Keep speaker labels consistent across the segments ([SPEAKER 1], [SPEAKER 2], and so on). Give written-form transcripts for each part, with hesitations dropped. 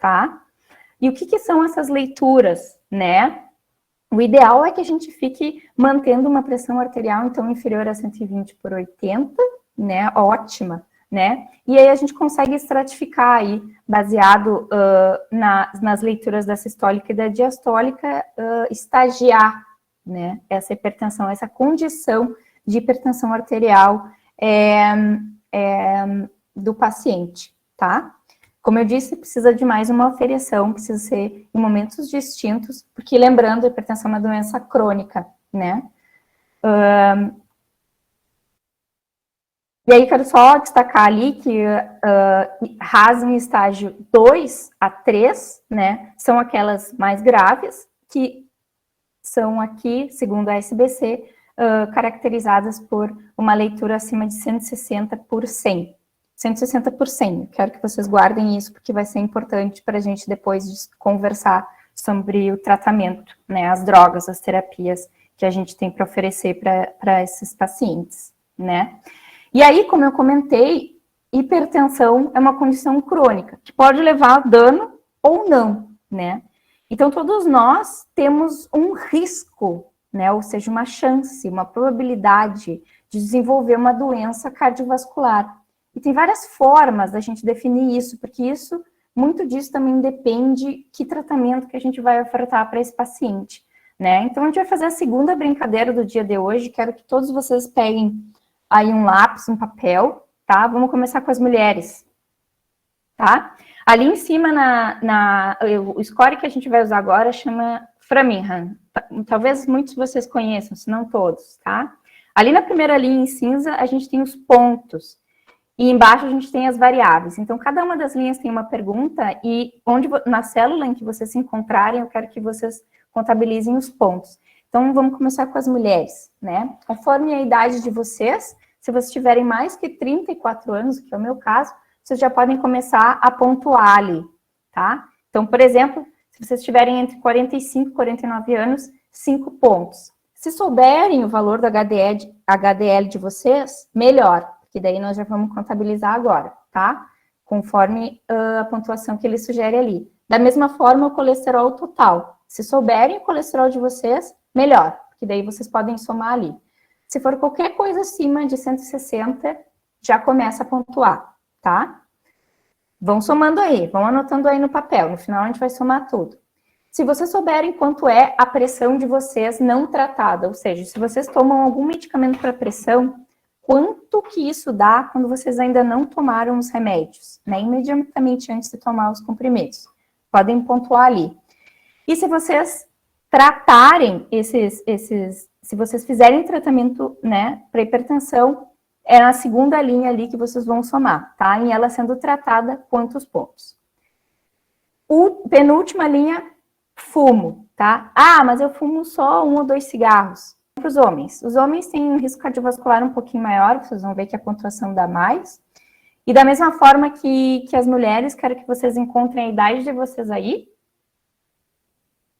[SPEAKER 1] tá? E o que são essas leituras, né? O ideal é que a gente fique mantendo uma pressão arterial, então, inferior a 120/80, né? Ótima, né? E aí a gente consegue estratificar aí, baseado nas leituras da sistólica e da diastólica, estagiar, né? Essa hipertensão, essa condição de hipertensão arterial do paciente, tá? Como eu disse, precisa de mais uma avaliação, precisa ser em momentos distintos, porque lembrando, a hipertensão é uma doença crônica, né? E aí, quero só destacar ali que RAS em estágio 2 a 3, né, são aquelas mais graves, que são aqui, segundo a SBC, caracterizadas por uma leitura acima de 160 por 100. 160 por 100. Quero que vocês guardem isso, porque vai ser importante para a gente depois conversar sobre o tratamento, né, as drogas, as terapias que a gente tem para oferecer para esses pacientes, né. E aí, como eu comentei, hipertensão é uma condição crônica, que pode levar a dano ou não, né. Então, todos nós temos um risco, né, ou seja, uma chance, uma probabilidade de desenvolver uma doença cardiovascular. E tem várias formas da gente definir isso, porque isso, muito disso também depende que tratamento que a gente vai ofertar para esse paciente, né? Então, a gente vai fazer a segunda brincadeira do dia de hoje. Quero que todos vocês peguem aí um lápis, um papel, tá? Vamos começar com as mulheres, tá? Ali em cima, o score que a gente vai usar agora chama Framingham. Talvez muitos de vocês conheçam, se não todos, tá? Ali na primeira linha em cinza, a gente tem os pontos. E embaixo a gente tem as variáveis. Então, cada uma das linhas tem uma pergunta e na célula em que vocês se encontrarem, eu quero que vocês contabilizem os pontos. Então, vamos começar com as mulheres, né? Conforme a idade de vocês, se vocês tiverem mais que 34 anos, que é o meu caso, vocês já podem começar a pontuar ali, tá? Então, por exemplo, se vocês tiverem entre 45 e 49 anos, 5 pontos. Se souberem o valor do HDL de vocês, melhor, que daí nós já vamos contabilizar agora, tá? Conforme a pontuação que ele sugere ali. Da mesma forma, o colesterol total. Se souberem o colesterol de vocês, melhor, que daí vocês podem somar ali. Se for qualquer coisa acima de 160, já começa a pontuar, tá? Vão somando aí, vão anotando aí no papel. No final, a gente vai somar tudo. Se vocês souberem quanto é a pressão de vocês não tratada, ou seja, se vocês tomam algum medicamento para pressão, quanto que isso dá quando vocês ainda não tomaram os remédios, né? Imediatamente antes de tomar os comprimidos. Podem pontuar ali. E se vocês tratarem se vocês fizerem tratamento, né, para hipertensão, é na segunda linha ali que vocês vão somar, tá? Em ela sendo tratada, quantos pontos. Penúltima linha, fumo, tá? Ah, mas eu fumo só 1 ou 2 cigarros. Para os homens. Os homens têm um risco cardiovascular um pouquinho maior, vocês vão ver que a pontuação dá mais. E da mesma forma que as mulheres, quero que vocês encontrem a idade de vocês aí.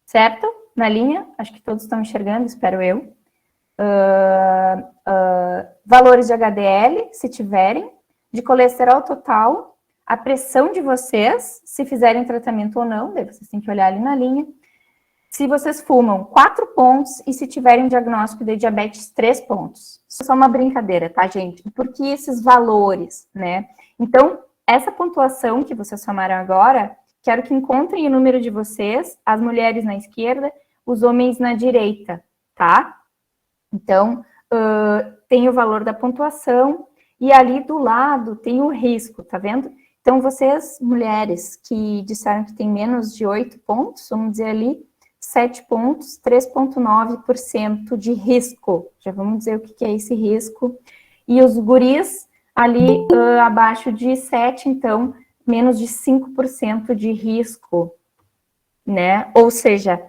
[SPEAKER 1] Certo? Na linha, acho que todos estão enxergando, espero eu. Valores de HDL, se tiverem, de colesterol total, a pressão de vocês, se fizerem tratamento ou não, daí vocês têm que olhar ali na linha. Se vocês fumam, 4 pontos, e se tiverem diagnóstico de diabetes, 3 pontos. Isso é só uma brincadeira, tá, gente? Por que esses valores, né? Então, essa pontuação que vocês somaram agora, quero que encontrem o número de vocês, as mulheres na esquerda, os homens na direita, tá? Então, tem o valor da pontuação, e ali do lado tem o risco, tá vendo? Então, vocês, mulheres, que disseram que tem menos de 8 pontos, vamos dizer ali, 7 pontos, 3,9% de risco. Já vamos dizer o que é esse risco. E os guris ali abaixo de 7, então, menos de 5% de risco, né? Ou seja,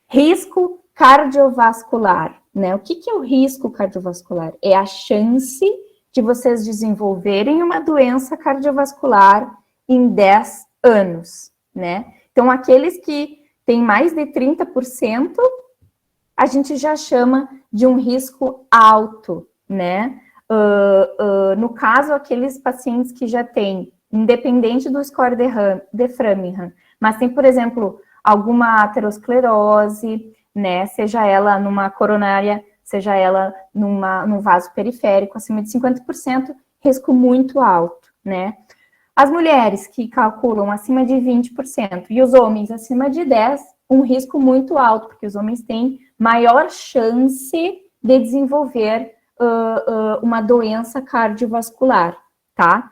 [SPEAKER 1] risco cardiovascular, né? O que é o risco cardiovascular? É a chance de vocês desenvolverem uma doença cardiovascular em 10 anos, né? Então, aqueles que tem mais de 30%, a gente já chama de um risco alto, né? No caso, aqueles pacientes que já têm, independente do score de Framingham, mas tem, por exemplo, alguma aterosclerose, né, seja ela numa coronária, seja ela num vaso periférico, acima de 50%, risco muito alto, né. As mulheres que calculam acima de 20% e os homens acima de 10%, um risco muito alto, porque os homens têm maior chance de desenvolver uma doença cardiovascular, tá?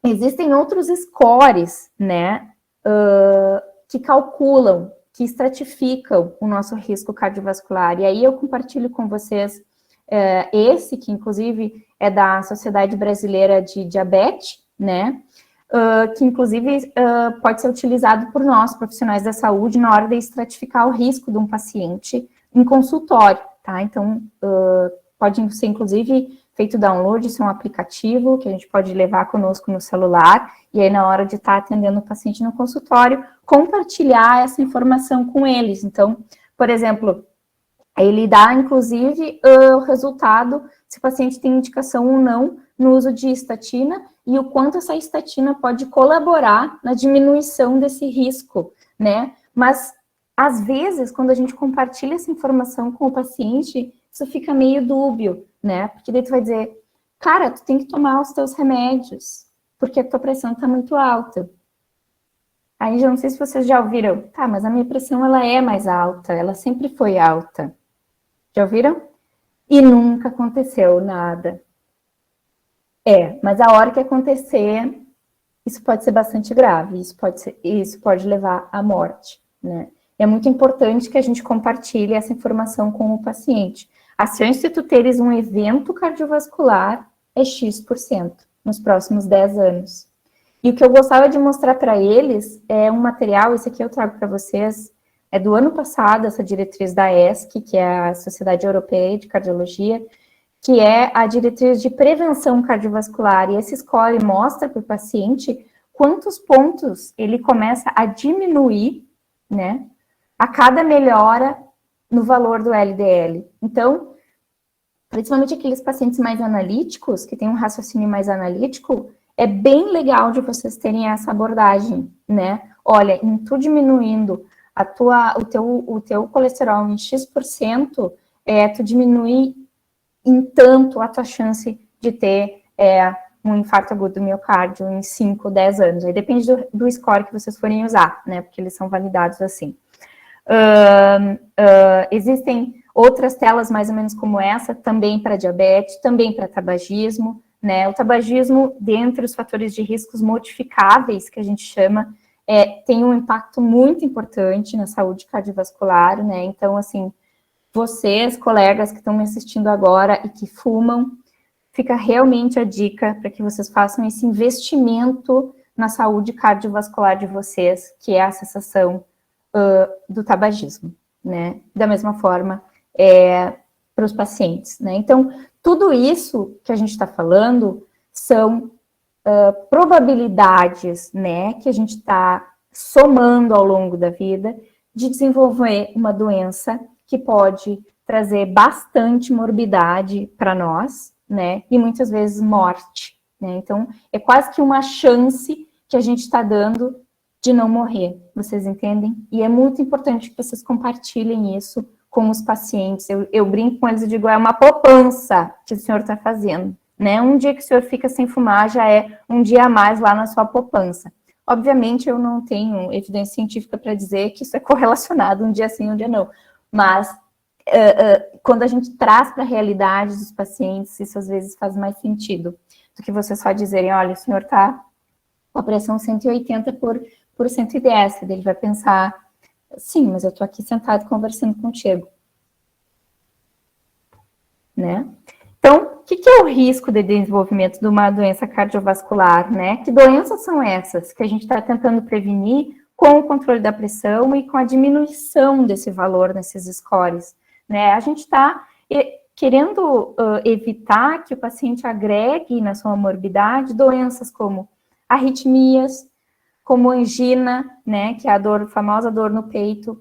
[SPEAKER 1] Existem outros scores, né, que calculam, que estratificam o nosso risco cardiovascular. E aí eu compartilho com vocês esse, que inclusive é da Sociedade Brasileira de Diabetes, né, que inclusive pode ser utilizado por nós, profissionais da saúde, na hora de estratificar o risco de um paciente em consultório, tá? Então, pode ser inclusive feito download, isso é um aplicativo que a gente pode levar conosco no celular, e aí na hora de estar atendendo o paciente no consultório, compartilhar essa informação com eles. Então, por exemplo, ele dá, inclusive, o resultado, se o paciente tem indicação ou não no uso de estatina, e o quanto essa estatina pode colaborar na diminuição desse risco, né? Mas, às vezes, quando a gente compartilha essa informação com o paciente, isso fica meio dúbio, né? Porque daí tu vai dizer, cara, tu tem que tomar os teus remédios, porque a tua pressão tá muito alta. Aí, já não sei se vocês já ouviram, tá, mas a minha pressão, ela é mais alta, ela sempre foi alta. Já ouviram? E nunca aconteceu nada. Mas a hora que acontecer, isso pode ser bastante grave, isso pode levar à morte, né? É muito importante que a gente compartilhe essa informação com o paciente. A chance de tu teres um evento cardiovascular é X% nos próximos 10 anos. E o que eu gostava de mostrar para eles é um material, esse aqui eu trago para vocês, é do ano passado, essa diretriz da ESC, que é a Sociedade Europeia de Cardiologia, que é a diretriz de prevenção cardiovascular, e esse score mostra para o paciente quantos pontos ele começa a diminuir, né, a cada melhora no valor do LDL. Então, principalmente aqueles pacientes mais analíticos, que têm um raciocínio mais analítico, é bem legal de vocês terem essa abordagem, né? Olha, em tu diminuindo o teu colesterol em X%, tu diminui em tanto a tua chance de ter um infarto agudo do miocárdio em 5, 10 anos. Aí depende do score que vocês forem usar, né? Porque eles são validados assim. Existem outras telas mais ou menos como essa, também para diabetes, também para tabagismo, né? O tabagismo, dentre os fatores de riscos modificáveis, que a gente chama, tem um impacto muito importante na saúde cardiovascular, né? Então, assim, vocês, colegas que estão me assistindo agora e que fumam, fica realmente a dica para que vocês façam esse investimento na saúde cardiovascular de vocês, que é a cessação do tabagismo, né? Da mesma forma, para os pacientes, né? Então, tudo isso que a gente está falando são probabilidades, né, que a gente está somando ao longo da vida de desenvolver uma doença que pode trazer bastante morbidade para nós, né, e muitas vezes morte, né? Então, é quase que uma chance que a gente está dando de não morrer, vocês entendem? E é muito importante que vocês compartilhem isso com os pacientes. Eu brinco com eles e digo, é uma poupança que o senhor está fazendo, né? Um dia que o senhor fica sem fumar já é um dia a mais lá na sua poupança. Obviamente, eu não tenho evidência científica para dizer que isso é correlacionado um dia sim, um dia não. Mas, quando a gente traz para a realidade dos pacientes, isso às vezes faz mais sentido do que vocês só dizerem, olha, o senhor está com a pressão 180 por 110, ele vai pensar, sim, mas eu estou aqui sentado conversando contigo, né? Então, o que é o risco de desenvolvimento de uma doença cardiovascular, né? Que doenças são essas que a gente está tentando prevenir com o controle da pressão e com a diminuição desse valor nesses scores, né? A gente está querendo evitar que o paciente agregue na sua morbidade doenças como arritmias, como angina, né, que é a famosa dor no peito,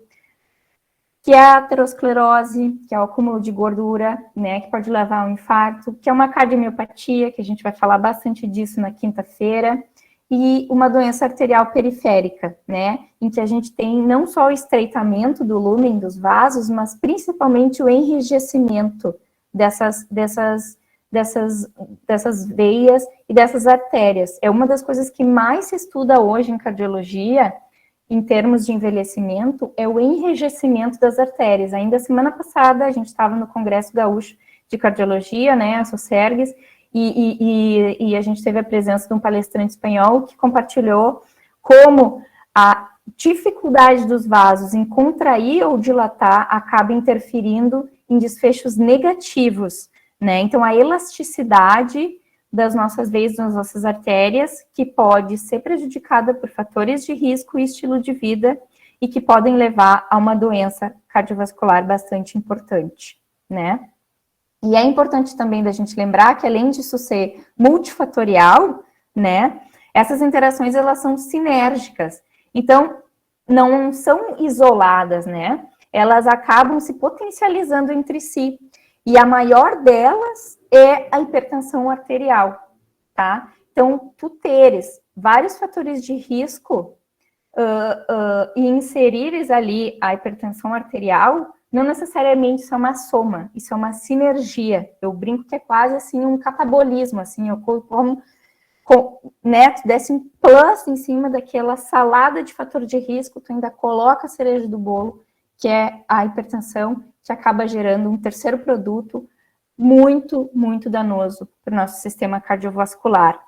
[SPEAKER 1] que é a aterosclerose, que é o acúmulo de gordura, né, que pode levar a um infarto, que é uma cardiomiopatia, que a gente vai falar bastante disso na quinta-feira, e uma doença arterial periférica, né, em que a gente tem não só o estreitamento do lúmen dos vasos, mas principalmente o enrijecimento dessas veias e dessas artérias. É uma das coisas que mais se estuda hoje em cardiologia, em termos de envelhecimento, é o enrijecimento das artérias. Ainda semana passada, a gente estava no Congresso Gaúcho de Cardiologia, né, a SOCERGS, e a gente teve a presença de um palestrante espanhol que compartilhou como a dificuldade dos vasos em contrair ou dilatar acaba interferindo em desfechos negativos, né? Então, a elasticidade das nossas veias, das nossas artérias, que pode ser prejudicada por fatores de risco e estilo de vida, e que podem levar a uma doença cardiovascular bastante importante, né? E é importante também da gente lembrar que, além disso ser multifatorial, né, essas interações, elas são sinérgicas. Então, não são isoladas, né? Elas acabam se potencializando entre si. E a maior delas é a hipertensão arterial, tá? Então, tu teres vários fatores de risco e inserires ali a hipertensão arterial, não necessariamente isso é uma soma, isso é uma sinergia. Eu brinco que é quase assim um catabolismo, assim, eu como né, tu desse um plus em cima daquela salada de fator de risco, tu ainda coloca a cereja do bolo, que é a hipertensão, que acaba gerando um terceiro produto muito, muito danoso para o nosso sistema cardiovascular.